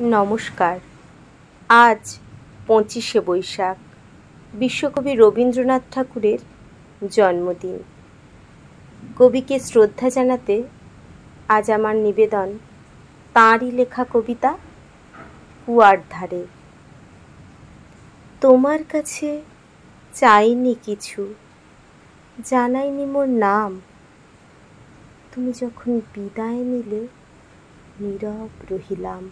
নমস্কার। আজ 25শে বৈশাখ, বিশ্বকবি রবীন্দ্রনাথ ঠাকুরের জন্মদিন। কবিকে শ্রদ্ধা জানাতে আজ আমার নিবেদন তাঁরই লেখা কবিতা কুয়ার ধারে। তোমার কাছে চাইনি কিছু, জানাইনি মোর নাম। তুমি যখন বিদায় নিলে নীরব রহিলাম।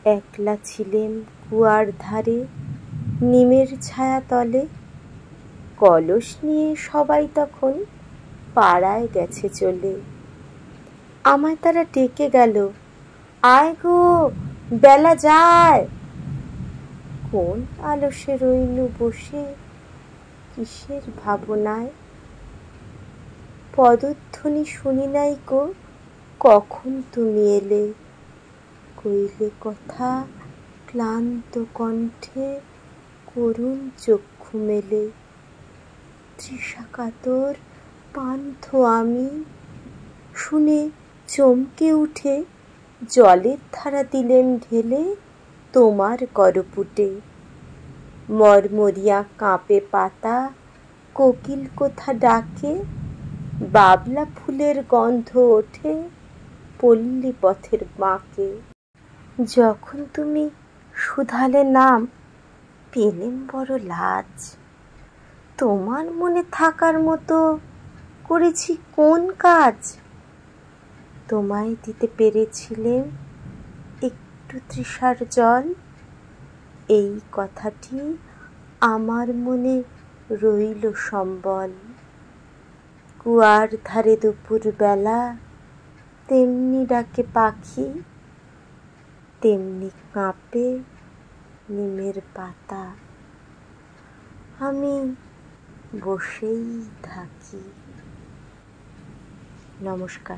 একলা ছিলেম কুয়ার ধারে নিমের ছায়া তলে। কলস নিয়ে সবাই তখন পাড়ায় গেছে চলে। আমায় তারা ডেকে গেল, আয় গো বেলা যায়। কোন আলসে রইনু বসে কিসের ভাবনায়। পদধ্বনি শুনি নাই গো কখন তুমি এলে। কইলে কথা ক্লান্ত কণ্ঠে করুণ চক্ষু মেলে। তৃষাকাতর পান্থ আমি শুনে চমকে উঠে জলের ধারা দিলেম ঢেলে তোমার করপুটে। মরমরিয়া কাঁপে পাতা, কোকিল কোথা ডাকে। বাবলা ফুলের গন্ধ ওঠে পল্লী পথের বাঁকে। যখন তুমি শুধালে নাম পেলেম বড় লাজ। তোমার মনে থাকার মতো করেছি কোন কাজ। তোমায় দিতে পেরেছিলেম একটু তৃষার জল। এই কথাটি আমার মনে রইল সম্বল। কুয়ার ধারে দুপুর বেলা তেমনি ডাকে পাখি, তেমনি কাঁপে নিমের পাতা। আমি বসেই থাকি। নমস্কার।